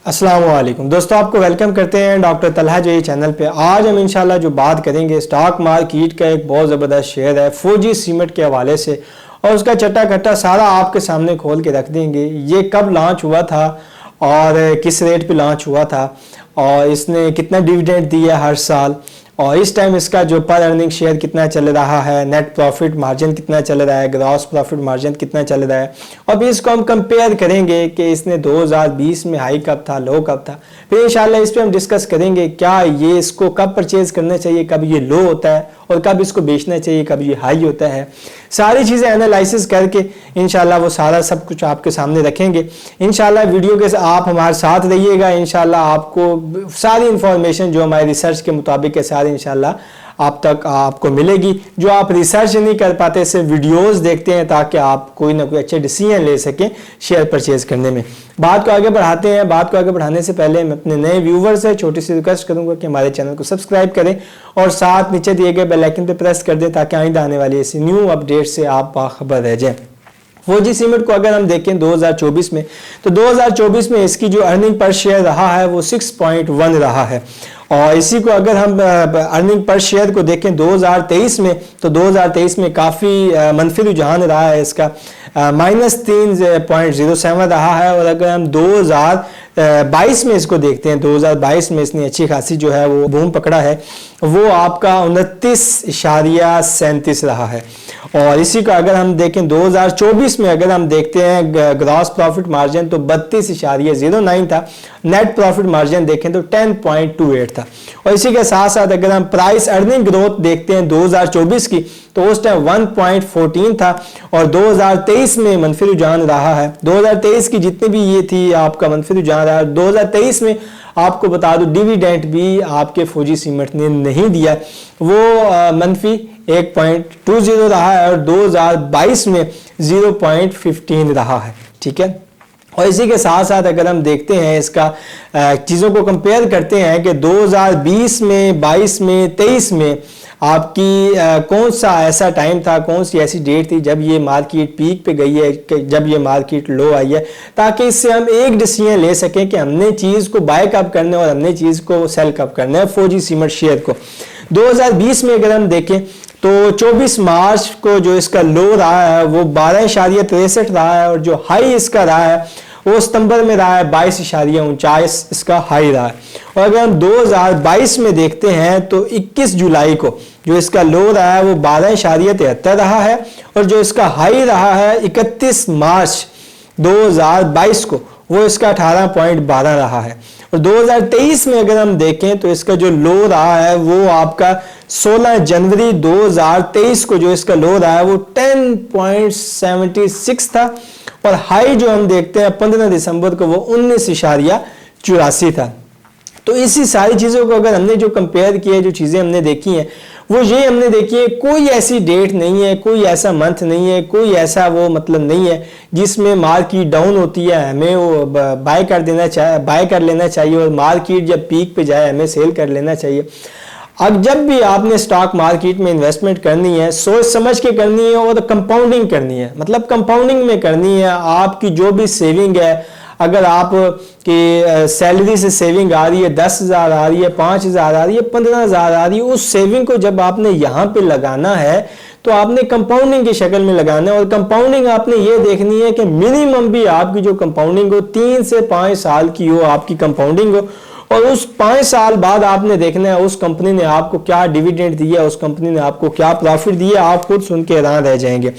अस्सलाम वालेकुम दोस्तों, आपको वेलकम करते हैं डॉक्टर तलहा जी चैनल पे। आज हम इंशाल्लाह जो बात करेंगे स्टॉक मार्केट का एक बहुत ज़बरदस्त शेयर है फौजी सीमेंट के हवाले से, और उसका चट्टा कट्टा सारा आपके सामने खोल के रख देंगे। ये कब लॉन्च हुआ था और किस रेट पे लॉन्च हुआ था और इसने कितना डिविडेंड दिया हर साल, और इस टाइम इसका जो पर अर्निंग शेयर कितना चल रहा है, नेट प्रॉफिट मार्जिन कितना चल रहा है, ग्रॉस प्रॉफिट मार्जिन कितना चल रहा है। और फिर इसको हम कंपेयर करेंगे कि इसने 2020 में हाई कब था, लो कब था। फिर इंशाल्लाह इस पे हम डिस्कस करेंगे क्या ये इसको कब परचेज करना चाहिए, कब ये लो होता है और कब इसको बेचना चाहिए, कब ये हाई होता है। सारी चीज़ें एनालिसिस करके इंशाल्लाह वो सारा सब कुछ आपके सामने रखेंगे। इंशाल्लाह वीडियो के आप हमारे साथ रहिएगा। इंशाल्लाह आपको सारी इंफॉर्मेशन जो हमारे रिसर्च के मुताबिक है सारी इंशाल्लाह आप तक आपको मिलेगी। जो आप रिसर्च नहीं कर पाते, सिर्फ वीडियोस देखते हैं ताकि आप कोई ना कोई अच्छे डिसीजन ले सकें शेयर परचेज करने में। बात को आगे बढ़ाते हैं। बात को आगे बढ़ाने से पहले मैं अपने नए व्यूवर्स से छोटी सी रिक्वेस्ट करूंगा कि हमारे चैनल को सब्सक्राइब करें और साथ नीचे दिए गए बेल आइकन पर प्रेस कर दें ताकि आइंदा आने वाली ऐसी न्यू अपडेट से आप बाखबर रह जाएं। फौजी सीमेंट को अगर हम देखें 2024 में, तो 2024 में इसकी जो अर्निंग पर शेयर रहा है वो 6.1 रहा है। और इसी को अगर हम अर्निंग पर शेयर को देखें 2023 में, तो 2023 में काफ़ी मनफी रुझान रहा है इसका, -3.07 रहा है। और अगर हम 2022 में इसको देखते हैं, 2022 में इसने अच्छी खासी जो है वो बूम पकड़ा है, वो आपका 29.37 रहा है। और इसी को अगर हम देखें 2024 में अगर हम देखते हैं ग्रॉस प्रॉफिट मार्जिन तो 32.09 था, नेट प्रॉफिट मार्जिन देखें तो 10.28 था। और इसी के साथ साथ अगर हम प्राइस अर्निंग ग्रोथ देखते हैं 2024 की, तो उस टाइम 1.14 था और 2023 में मनफी रुझान रहा है। 2023 की जितनी भी ये थी आपका मनफी रुझान रहा है। 2023 में आपको बता दूं डिविडेंड भी आपके फौजी सीमेंट ने नहीं दिया, वो मनफी 1.20 रहा है और 2022 में 0.15 रहा है। ठीक है। और इसी के साथ साथ अगर हम देखते हैं इसका चीज़ों को कंपेयर करते हैं कि 2020 में, 22 में, 23 में आपकी कौन सा ऐसा टाइम था, कौन सी ऐसी डेट थी जब ये मार्केट पीक पे गई है, जब ये मार्केट लो आई है, ताकि इससे हम एक डिसीजन ले सकें कि हमने चीज़ को बाय कब करना है और हमने चीज़ को सेल कब करना है फौजी सीमेंट शेयर को। 2020 में अगर हम देखें तो 24 मार्च को जो इसका लो रहा है वो 12.63 रहा है, और जो हाई इसका रहा है वो सितंबर में रहा है 22.49 इसका हाई रहा है। और अगर हम 2022 में देखते हैं तो 21 जुलाई को जो इसका लो रहा है वो 12.73 रहा है, और जो इसका हाई रहा है 31 मार्च 2022 को वो इसका 18.12 रहा है। और 2023 में अगर हम देखें तो इसका जो लो रहा है वो आपका 16 जनवरी 2023 को जो इसका लो रहा है वो 10.76 था, और हाई जो हम देखते हैं 15 दिसंबर को वो 19.84 था। तो इसी सारी चीज़ों को अगर हमने जो कंपेयर किया, जो चीज़ें हमने देखी हैं वो ये हमने देखी है, कोई ऐसी डेट नहीं है, कोई ऐसा मंथ नहीं है, कोई ऐसा वो मतलब नहीं है जिसमें मार्केट डाउन होती है हमें वो बाय कर लेना चाहिए, और मार्केट जब पीक पे जाए हमें सेल कर लेना चाहिए। अब जब भी आपने स्टॉक मार्केट में इन्वेस्टमेंट करनी है सोच समझ के करनी है और कंपाउंडिंग करनी है। मतलब कंपाउंडिंग में करनी है। आपकी जो भी सेविंग है, अगर आप की सैलरी से सेविंग आ रही है 10,000 आ रही है, 5,000 आ रही है, 15,000 आ रही है, उस सेविंग को जब आपने यहाँ पे लगाना है तो आपने कंपाउंडिंग की शक्ल में लगाना है। और कंपाउंडिंग आपने ये देखनी है कि मिनिमम भी आपकी जो कंपाउंडिंग हो 3 से 5 साल की हो आपकी कंपाउंडिंग हो, और उस 5 साल बाद आपने देखना है उस कंपनी ने आपको क्या डिविडेंड दिया, उस कंपनी ने आपको क्या प्रॉफिट दिया, आप खुद सुन के हैरान रह जाएंगे।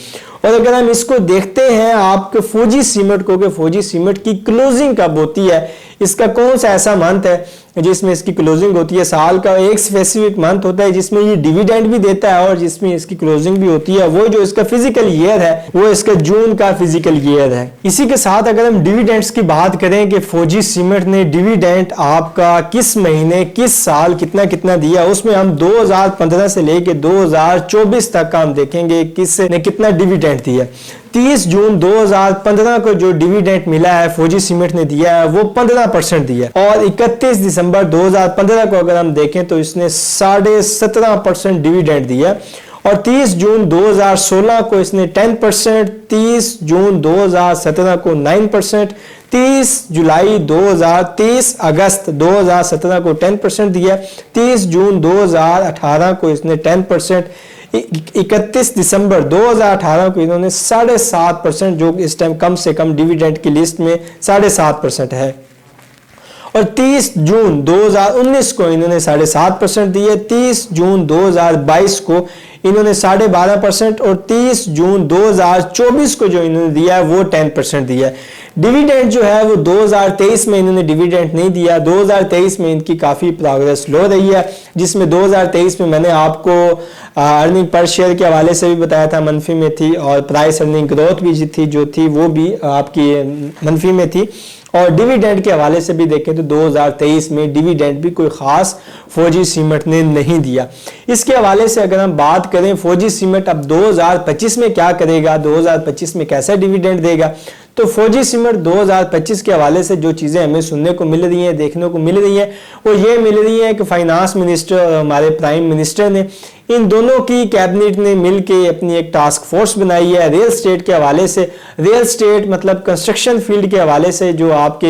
और अगर हम इसको देखते हैं आपके फौजी सीमेंट को, कि फौजी सीमेंट की क्लोजिंग कब होती है, इसका कौन सा ऐसा मंथ है जिसमें इसकी क्लोजिंग होती है। साल का एक स्पेसिफिक मंथ होता है जिसमें ये डिविडेंड भी देता है और जिसमें इसकी क्लोजिंग भी होती है। वो जो इसका फिजिकल ईयर है वो इसका जून का फिजिकल ईयर है। इसी के साथ अगर हम डिविडेंड्स की बात करें कि फौजी सीमेंट ने डिविडेंड आपका किस महीने, किस साल कितना कितना दिया, उसमें हम 2015 से लेके 2024 तक का हम देखेंगे किसने कितना डिविडेंड दिया। 30 जून 2015 को जो डिविडेंड मिला है फौजी सीमेंट ने दिया है वो 15% दिया, और 31 दिसंबर 2015 को अगर हम देखें तो इसने 17.5% डिविडेंड दिया, और 30 जून 2016 को इसने 10%, 30 जून 2017 को 9%, 30 जुलाई 2023 अगस्त 2017 को 10% दिया, 30 जून 2018 को इसने 10%, 31 दिसंबर 2018 को इन्होंने 7.5%, जो इस टाइम कम से कम डिविडेंड की लिस्ट में 7.5% है, और 30 जून 2019 को इन्होंने 7.5% दिए, 30 जून 2022 को इन्होंने 12.5% और 30 जून 2024 को जो इन्होंने दिया है वो 10% दिया है। डिविडेंड जो है वो 2023 में इन्होंने डिविडेंड नहीं दिया, 2023 में इनकी काफ़ी प्रोग्रेस लो रही है, जिसमें 2023 में मैंने आपको अर्निंग पर शेयर के हवाले से भी बताया था मनफी में थी, और प्राइस अर्निंग ग्रोथ भी जो थी वो भी आपकी मनफी में थी, और डिविडेंड के हवाले से भी देखें तो 2023 में डिविडेंड भी कोई ख़ास फौजी सीमेंट ने नहीं दिया। इसके हवाले से अगर हम बात करें फौजी सीमेंट अब 2025 में क्या करेगा, 2025 में कैसा डिविडेंड देगा, तो फौजी सीमेंट 2025 के हवाले से जो चीज़ें हमें सुनने को मिल रही हैं, देखने को मिल रही हैं, वो ये मिल रही है कि फाइनेंस मिनिस्टर और हमारे प्राइम मिनिस्टर ने, इन दोनों की कैबिनेट ने मिलकर अपनी एक टास्क फोर्स बनाई है रियल स्टेट के हवाले से। रियल स्टेट मतलब कंस्ट्रक्शन फील्ड के हवाले से जो आप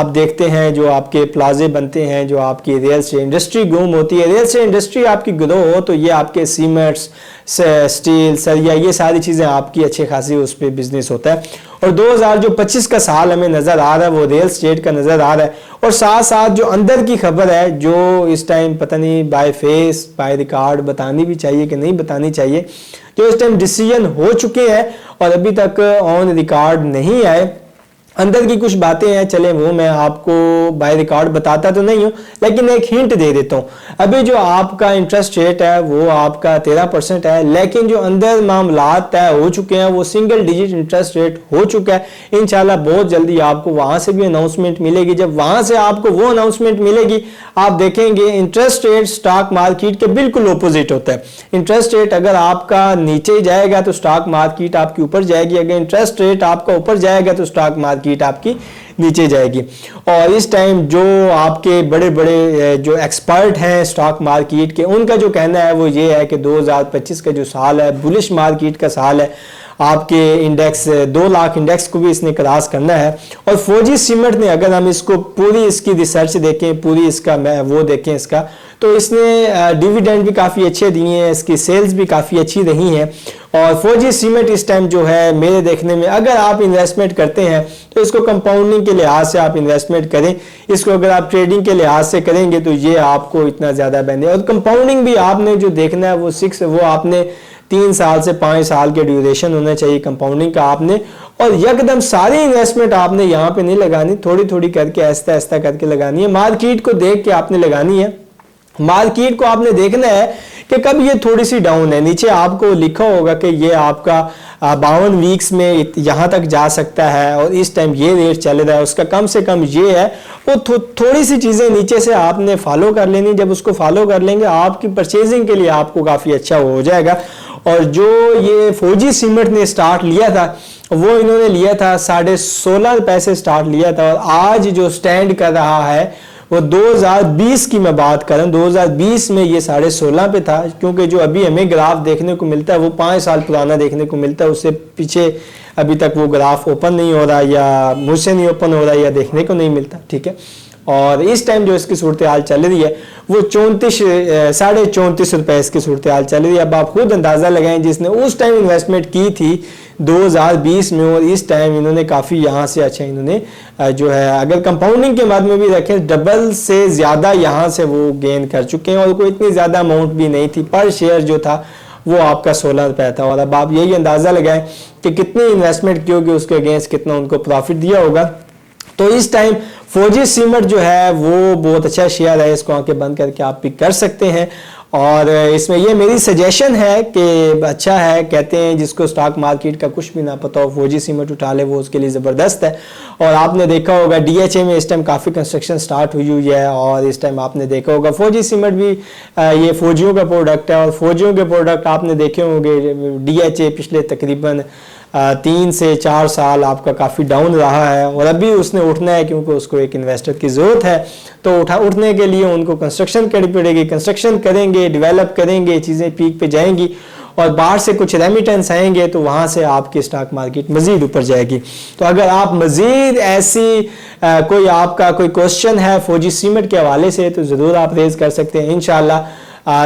देखते हैं, जो आपके प्लाजे बनते हैं, जो आपकी रियल स्टेट इंडस्ट्री ग्रूम होती है, रियल स्टेट इंडस्ट्री आपकी ग्रो हो तो ये आपके सीमेंट्स, स्टील, सरिया, ये सारी चीज़ें आपकी अच्छी खासी उस पर बिजनेस होता है। और 2025 का साल हमें नज़र आ रहा है वो रियल स्टेट का नज़र आ रहा है। और साथ साथ जो अंदर की खबर है जो इस टाइम पता नहीं बाय फेस बाय रिकॉर्ड बतानी भी चाहिए कि नहीं बतानी चाहिए, जो इस टाइम डिसीजन हो चुके हैं और अभी तक ऑन रिकॉर्ड नहीं आए, अंदर की कुछ बातें हैं, चले वो मैं आपको बाय रिकॉर्ड बताता तो नहीं हूँ, लेकिन एक हिंट दे देता हूँ। अभी जो आपका इंटरेस्ट रेट है वो आपका 13% है, लेकिन जो अंदर मामलात तय हो चुके हैं वो सिंगल डिजिट इंटरेस्ट रेट हो चुका है। इंशाल्लाह बहुत जल्दी आपको वहाँ से भी अनाउंसमेंट मिलेगी। जब वहाँ से आपको वो अनाउंसमेंट मिलेगी आप देखेंगे इंटरेस्ट रेट स्टॉक मार्केट के बिल्कुल अपोजिट होता है। इंटरेस्ट रेट अगर आपका नीचे जाएगा तो स्टॉक मार्केट आपकी ऊपर जाएगी, अगर इंटरेस्ट रेट आपका ऊपर जाएगा तो स्टॉक मार्केट आपकी नीचे जाएगी। और इस टाइम जो आपके बड़े बड़े जो एक्सपर्ट हैं स्टॉक मार्केट के, उनका जो कहना है वो ये है कि 2025 का जो साल है बुलिश मार्केट का साल है। आपके इंडेक्स 2 लाख इंडेक्स को भी इसने क्रॉस करना है। और फौजी सीमेंट ने अगर हम इसको पूरी इसकी रिसर्च देखें, पूरी इसका वो देखें इसका, तो इसने डिविडेंड भी काफ़ी अच्छे दिए हैं, इसकी सेल्स भी काफ़ी अच्छी रही हैं। और फौजी सीमेंट इस टाइम जो है मेरे देखने में अगर आप इन्वेस्टमेंट करते हैं तो इसको कंपाउंडिंग के लिहाज से आप इन्वेस्टमेंट करें, इसको अगर आप ट्रेडिंग के लिहाज से करेंगे तो ये आपको इतना ज़्यादा बेनिफिट। और कंपाउंडिंग भी आपने जो देखना है वो आपने 3 साल से 5 साल के ड्यूरेशन होना चाहिए कंपाउंडिंग का आपने। और यकदम सारी इन्वेस्टमेंट आपने यहाँ पे नहीं लगानी, थोड़ी थोड़ी करके आहिस्ता आहिस्ता करके लगानी है। मार्केट को देख के आपने लगानी है, मार्केट को आपने देखना है कि कब ये थोड़ी सी डाउन है। नीचे आपको लिखा होगा कि ये आपका 52 वीक्स में यहाँ तक जा सकता है और इस टाइम ये रेट चल रहा है, उसका कम से कम ये है। वो थोड़ी सी चीज़ें नीचे से आपने फॉलो कर लेनी, जब उसको फॉलो कर लेंगे आपकी परचेजिंग के लिए आपको काफ़ी अच्छा हो जाएगा। और जो ये फौजी सीमेंट ने स्टार्ट लिया था वो इन्होंने लिया था 16.5 से स्टार्ट लिया था, और आज जो स्टैंड कर रहा है वो 2020 की मैं बात कर रहा हूँ। 2020 में ये 16.5 पे था, क्योंकि जो अभी हमें ग्राफ देखने को मिलता है वो 5 साल पुराना देखने को मिलता है, उससे पीछे अभी तक वो ग्राफ ओपन नहीं हो रहा या मुझसे नहीं ओपन हो रहा या देखने को नहीं मिलता, ठीक है। और इस टाइम जो इसकी सूरत हाल चल रही है वो 34.5 रुपए इसकी सूरत हाल चल रही है। अब आप खुद अंदाज़ा लगाएं, जिसने उस टाइम इन्वेस्टमेंट की थी 2020 में और इस टाइम इन्होंने काफ़ी यहाँ से अच्छा इन्होंने जो है अगर कंपाउंडिंग के मद में भी रखें डबल से ज़्यादा यहाँ से वो गेन कर चुके हैं। और कोई इतनी ज़्यादा अमाउंट भी नहीं थी, पर शेयर जो था वो आपका 16 रुपये था। और अब आप यही अंदाज़ा लगाएं कि कितनी इन्वेस्टमेंट की होगी, उसके अगेंस्ट कितना उनको प्रॉफिट दिया होगा। तो इस टाइम फौजी सीमेंट जो है वो बहुत अच्छा शेयर है, इसको आंखें बंद करके आप पिक कर सकते हैं। और इसमें ये मेरी सजेशन है कि अच्छा है, कहते हैं जिसको स्टॉक मार्केट का कुछ भी ना पता हो फौजी सीमेंट उठा ले, वो उसके लिए ज़बरदस्त है। और आपने देखा होगा DHA में इस टाइम काफ़ी कंस्ट्रक्शन स्टार्ट हुई है, और इस टाइम आपने देखा होगा फौजी सीमेंट भी ये फौजियों का प्रोडक्ट है। और फौजियों के प्रोडक्ट आपने देखे होंगे, DHA पिछले तकरीबन 3 से 4 साल आपका काफ़ी डाउन रहा है, और अभी उसने उठना है क्योंकि उसको एक इन्वेस्टर की ज़रूरत है। तो उठने के लिए उनको कंस्ट्रक्शन करनी पड़ेगी, कंस्ट्रक्शन करेंगे, डेवलप करेंगे, चीज़ें पीक पे जाएंगी। اور باہر سے کچھ ریمیٹنس آئیں گے تو وہاں سے آپ کی اسٹاک مارکیٹ مزید اوپر جائے گی. تو اگر آپ مزید ایسی کوئی آپ کا کوئی کوشچن ہے فوجی سیمنٹ کے حوالے سے تو ضرور آپ ریز کر سکتے ہیں. انشاءاللہ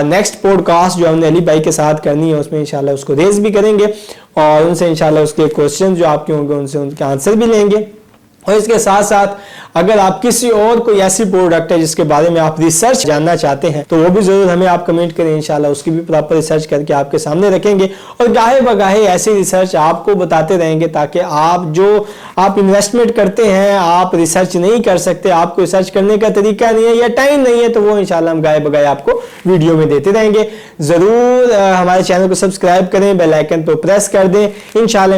نیکسٹ پوڈ کاسٹ جو ہم نے علی بھائی کے ساتھ کرنی ہے اس میں انشاءاللہ اس کو ریز بھی کریں گے اور ان سے انشاءاللہ اس کے کوشچن جو آپ کے ہوں گے ان سے ان کے آنسر بھی لیں گے. اور اس کے ساتھ ساتھ اگر آپ کسی اور کوئی ایسی پروڈکٹ ہے جس کے بارے میں آپ ریسرچ جاننا چاہتے ہیں تو وہ بھی ضرور ہمیں آپ کمنٹ کریں. انشاءاللہ اس کی بھی پراپر ریسرچ کر کے آپ کے سامنے رکھیں گے اور گاہے بگاہے ایسی ریسرچ آپ کو بتاتے رہیں گے تاکہ آپ انویسٹمنٹ کرتے ہیں آپ ریسرچ نہیں کر سکتے, آپ کو ریسرچ کرنے کا طریقہ نہیں ہے یا ٹائم نہیں ہے, تو وہ انشاءاللہ ہم گاہے بگاہے آپ کو ویڈیو میں دیتے رہیں گے. ضرور ہمارے چینل کو سبسکرائب کریں, بیل آئیکن پہ پریس کر دیں. انشاءاللہ